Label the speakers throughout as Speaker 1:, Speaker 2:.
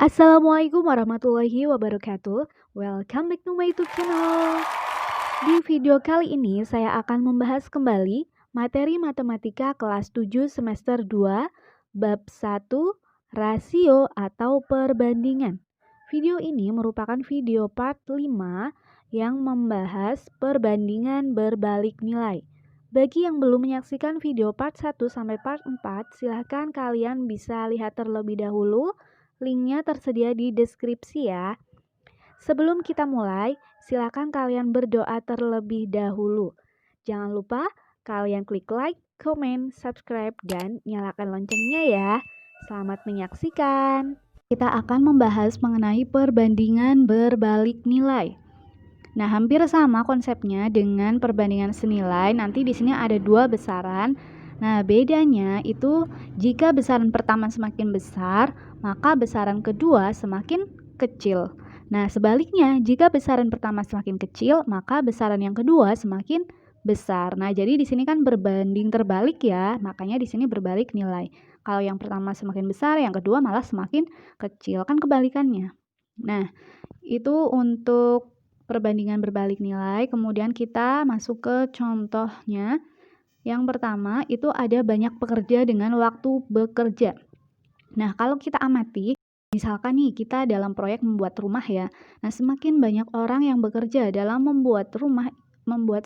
Speaker 1: Assalamualaikum warahmatullahi wabarakatuh. Welcome back to my YouTube channel. Di video kali ini saya akan membahas kembali materi matematika kelas 7 semester 2 bab 1 rasio atau perbandingan. Video ini merupakan video part 5 yang membahas perbandingan berbalik nilai. Bagi yang belum menyaksikan video part 1 sampai part 4, silahkan kalian bisa lihat terlebih dahulu. Linknya tersedia di deskripsi ya. Sebelum kita mulai, silakan kalian berdoa terlebih dahulu. Jangan lupa kalian klik like, comment, subscribe, dan nyalakan loncengnya ya. Selamat menyaksikan. Kita akan membahas mengenai perbandingan berbalik nilai. Nah, hampir sama konsepnya dengan perbandingan senilai. Nanti di sini ada dua besaran. Nah, bedanya itu jika besaran pertama semakin besar, maka besaran kedua semakin kecil. Nah, sebaliknya, jika besaran pertama semakin kecil, maka besaran yang kedua semakin besar. Nah, jadi di sini kan berbanding terbalik ya, makanya di sini berbalik nilai. Kalau yang pertama semakin besar, yang kedua malah semakin kecil, kan kebalikannya. Nah, itu untuk perbandingan berbalik nilai. Kemudian kita masuk ke contohnya. Yang pertama itu ada banyak pekerja dengan waktu bekerja. Nah, kalau kita amati, misalkan nih kita dalam proyek membuat rumah ya. Nah, semakin banyak orang yang bekerja dalam membuat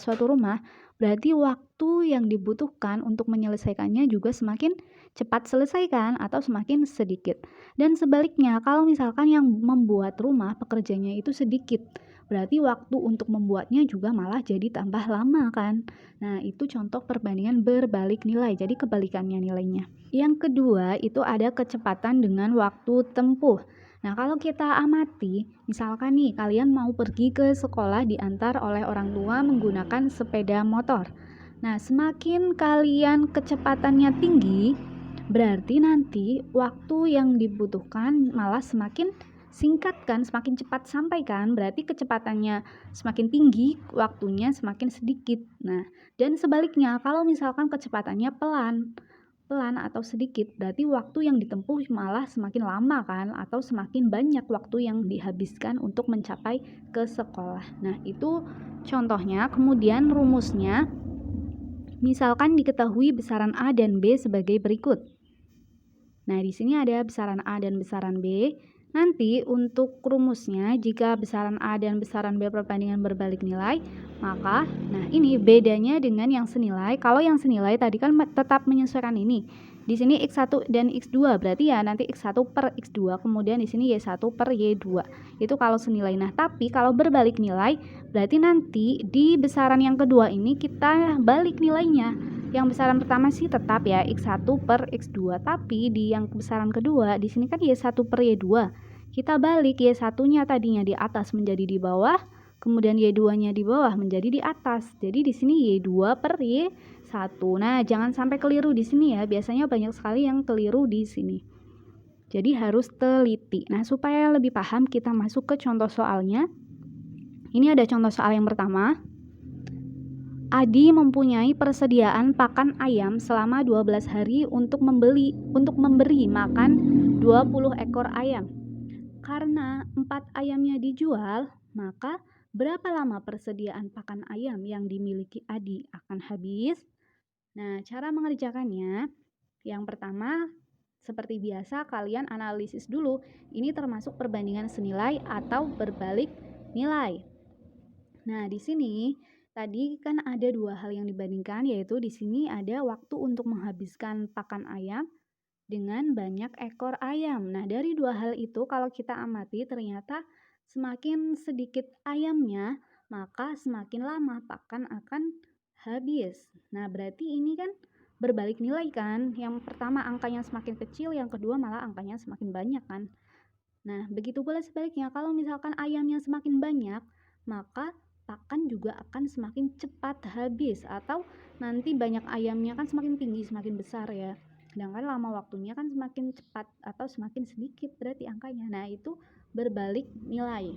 Speaker 1: suatu rumah, berarti waktu yang dibutuhkan untuk menyelesaikannya juga semakin cepat selesaikan atau semakin sedikit. Dan sebaliknya, kalau misalkan yang membuat rumah pekerjanya itu sedikit, berarti waktu untuk membuatnya juga malah jadi tambah lama kan. Nah, itu contoh perbandingan berbalik nilai, jadi kebalikannya nilainya. Yang kedua, itu ada kecepatan dengan waktu tempuh. Nah, kalau kita amati, misalkan nih kalian mau pergi ke sekolah diantar oleh orang tua menggunakan sepeda motor. Nah, semakin kalian kecepatannya tinggi, berarti nanti waktu yang dibutuhkan malah semakin singkat kan, semakin cepat sampai kan, berarti kecepatannya semakin tinggi, waktunya semakin sedikit. Nah, dan sebaliknya, kalau misalkan kecepatannya pelan atau sedikit, berarti waktu yang ditempuh malah semakin lama kan, atau semakin banyak waktu yang dihabiskan untuk mencapai ke sekolah. Nah, itu contohnya. Kemudian rumusnya, misalkan diketahui besaran A dan B sebagai berikut. Nah, di sini ada besaran A dan besaran B. Nanti untuk rumusnya, jika besaran A dan besaran B perbandingan berbalik nilai, maka nah ini bedanya dengan yang senilai. Kalau yang senilai tadi kan tetap menyesuaikan ini. Di sini X1 dan X2, berarti ya nanti X1 per X2, kemudian di sini Y1 per Y2. Itu kalau senilai. Nah, tapi kalau berbalik nilai, berarti nanti di besaran yang kedua ini kita balik nilainya. Yang besaran pertama sih tetap ya X1 per X2, tapi di yang besaran kedua di sini kan Y1 per Y2. Kita balik Y1-nya tadinya di atas menjadi di bawah, kemudian Y2-nya di bawah menjadi di atas. Jadi di sini Y2 per Y1. Nah, jangan sampai keliru di sini ya. Biasanya banyak sekali yang keliru di sini. Jadi harus teliti. Nah, supaya lebih paham kita masuk ke contoh soalnya. Ini ada contoh soal yang pertama. Adi mempunyai persediaan pakan ayam selama 12 hari untuk memberi makan 20 ekor ayam. Karena 4 ayamnya dijual, maka berapa lama persediaan pakan ayam yang dimiliki Adi akan habis? Nah, cara mengerjakannya, yang pertama, seperti biasa kalian analisis dulu, ini termasuk perbandingan senilai atau berbalik nilai. Nah, di sini tadi kan ada dua hal yang dibandingkan, yaitu di sini ada waktu untuk menghabiskan pakan ayam dengan banyak ekor ayam. Nah, dari dua hal itu kalau kita amati ternyata semakin sedikit ayamnya, maka semakin lama pakan akan habis. Nah, berarti ini kan berbalik nilai kan. Yang pertama angkanya semakin kecil, yang kedua malah angkanya semakin banyak kan. Nah, begitu pula sebaliknya, kalau misalkan ayamnya semakin banyak, maka pakan juga akan semakin cepat habis, atau nanti banyak ayamnya kan semakin tinggi, semakin besar ya. Sedangkan lama waktunya kan semakin cepat atau semakin sedikit berarti angkanya. Nah, itu berbalik nilai.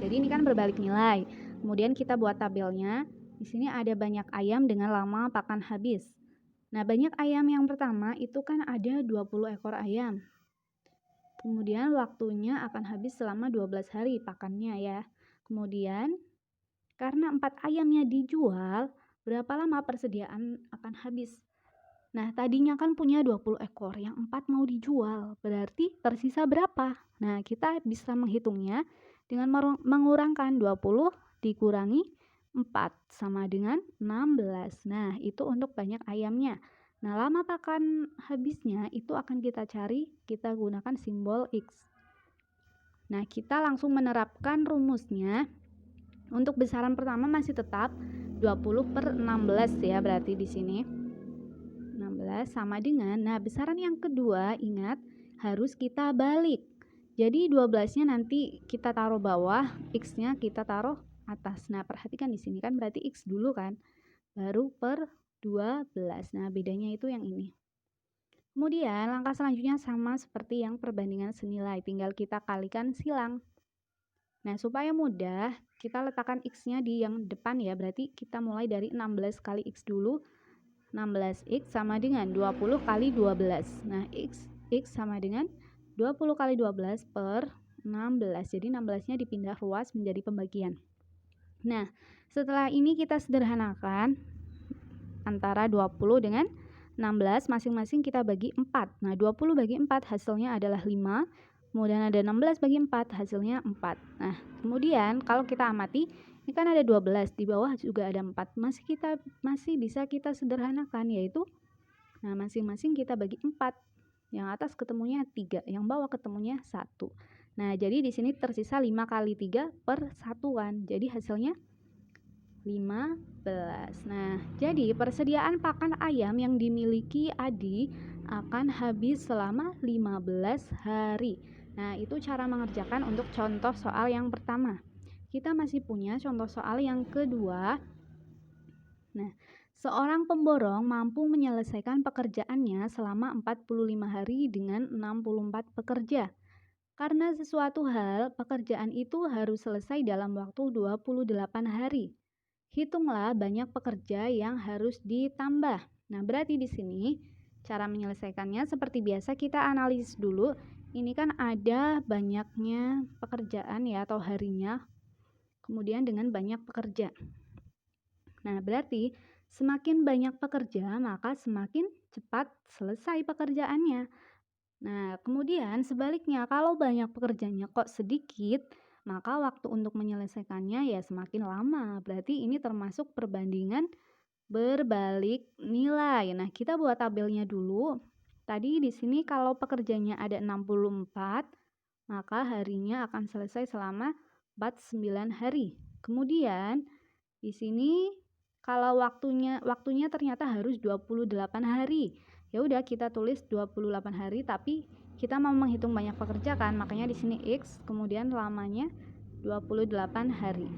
Speaker 1: Jadi ini kan berbalik nilai. Kemudian kita buat tabelnya. Di sini ada banyak ayam dengan lama pakan habis. Nah, banyak ayam yang pertama itu kan ada 20 ekor ayam. Kemudian waktunya akan habis selama 12 hari pakannya ya. Kemudian karena 4 ayamnya dijual, berapa lama persediaan akan habis? Nah, tadinya kan punya 20 ekor, yang 4 mau dijual, berarti tersisa berapa? Nah, kita bisa menghitungnya dengan mengurangkan 20 dikurangi 4 sama dengan 16. Nah, itu untuk banyak ayamnya. Nah, lama pakan habisnya itu akan kita cari, kita gunakan simbol X. Nah, kita langsung menerapkan rumusnya. Untuk besaran pertama masih tetap 20/16 ya, berarti di sini 16 sama dengan, nah besaran yang kedua ingat harus kita balik. Jadi 12-nya nanti kita taruh bawah, X-nya kita taruh atas. Nah, perhatikan di sini kan berarti X dulu kan, baru per 12. Nah, bedanya itu yang ini. Kemudian langkah selanjutnya sama seperti yang perbandingan senilai, tinggal kita kalikan silang. Nah, supaya mudah, kita letakkan X-nya di yang depan ya, berarti kita mulai dari 16 kali X dulu. 16X sama dengan 20 kali 12. Nah, X sama dengan 20 kali 12 per 16. Jadi 16-nya dipindah ruas menjadi pembagian. Nah, setelah ini kita sederhanakan antara 20 dengan 16, masing-masing kita bagi 4. Nah, 20 bagi 4 hasilnya adalah 5. Kemudian ada 16 bagi 4, hasilnya 4. Nah, kemudian kalau kita amati, ini kan ada 12, di bawah juga ada 4. Masih bisa kita sederhanakan, yaitu nah masing-masing kita bagi 4. Yang atas ketemunya 3, yang bawah ketemunya 1. Nah, jadi di sini tersisa 5 kali 3 per 1 kan. Jadi hasilnya 15. Nah, jadi persediaan pakan ayam yang dimiliki Adi akan habis selama 15 hari. Nah, itu cara mengerjakan untuk contoh soal yang pertama. Kita masih punya contoh soal yang kedua. Nah, seorang pemborong mampu menyelesaikan pekerjaannya selama 45 hari dengan 64 pekerja. Karena sesuatu hal, pekerjaan itu harus selesai dalam waktu 28 hari. Hitunglah banyak pekerja yang harus ditambah. Nah, berarti di sini cara menyelesaikannya seperti biasa kita analisis dulu. Ini kan ada banyaknya pekerjaan ya atau harinya. Kemudian dengan banyak pekerja. Nah, berarti semakin banyak pekerja, maka semakin cepat selesai pekerjaannya. Nah, kemudian sebaliknya, kalau banyak pekerjanya kok sedikit, maka waktu untuk menyelesaikannya ya semakin lama. Berarti ini termasuk perbandingan berbalik nilai. Nah, kita buat tabelnya dulu. Tadi di sini kalau pekerjanya ada 64, maka harinya akan selesai selama 49 hari. Kemudian di sini kalau waktunya ternyata harus 28 hari. Ya udah kita tulis 28 hari, tapi kita mau menghitung banyak pekerja kan, makanya di sini X, kemudian lamanya 28 hari.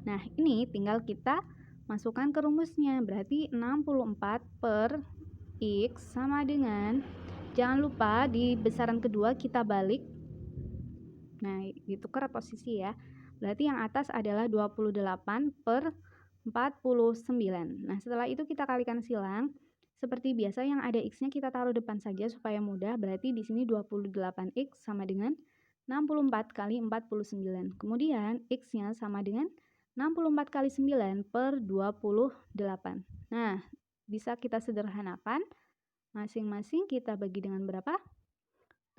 Speaker 1: Nah, ini tinggal kita masukkan ke rumusnya, berarti 64 per X sama dengan, jangan lupa di besaran kedua kita balik. Nah, ditukar posisi ya. Berarti yang atas adalah 28 per 49. Nah, setelah itu kita kalikan silang. Seperti biasa yang ada X-nya kita taruh depan saja supaya mudah. Berarti di sini 28X sama dengan 64 kali 49. Kemudian X-nya sama dengan 64 kali 9 per 28. Nah, bisa kita sederhanakan. Masing-masing kita bagi dengan berapa?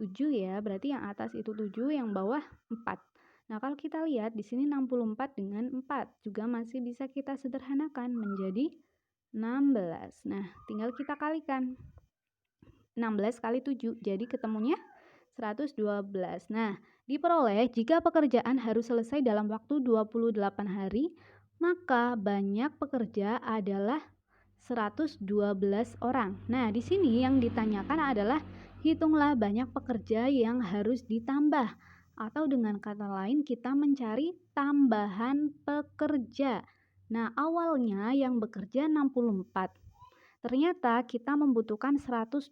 Speaker 1: 7 ya, berarti yang atas itu 7, yang bawah 4. Nah, kalau kita lihat di sini 64 dengan 4 juga masih bisa kita sederhanakan menjadi 16. Nah, tinggal kita kalikan. 16 kali 7, jadi ketemunya 112. Nah, diperoleh jika pekerjaan harus selesai dalam waktu 28 hari, maka banyak pekerja adalah 112 orang. Nah, di sini yang ditanyakan adalah hitunglah banyak pekerja yang harus ditambah. Atau dengan kata lain kita mencari tambahan pekerja. Nah, awalnya yang bekerja 64. Ternyata kita membutuhkan 112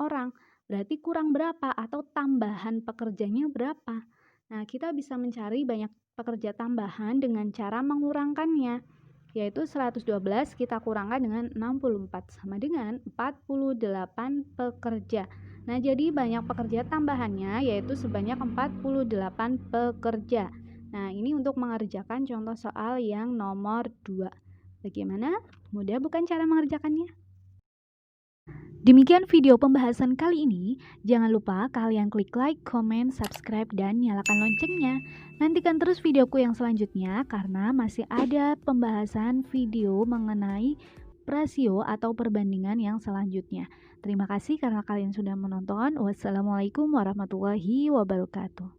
Speaker 1: orang. Berarti kurang berapa atau tambahan pekerjanya berapa? Nah, kita bisa mencari banyak pekerja tambahan dengan cara mengurangkannya, yaitu 112 kita kurangkan dengan 64 sama dengan 48 pekerja. Nah, jadi banyak pekerja tambahannya yaitu sebanyak 48 pekerja. Nah, ini untuk mengerjakan contoh soal yang nomor 2. Bagaimana? Mudah bukan cara mengerjakannya? Demikian video pembahasan kali ini. Jangan lupa kalian klik like, comment, subscribe, dan nyalakan loncengnya. Nantikan terus videoku yang selanjutnya karena masih ada pembahasan video mengenai rasio atau perbandingan yang selanjutnya. Terima kasih karena kalian sudah menonton. Wassalamualaikum warahmatullahi wabarakatuh.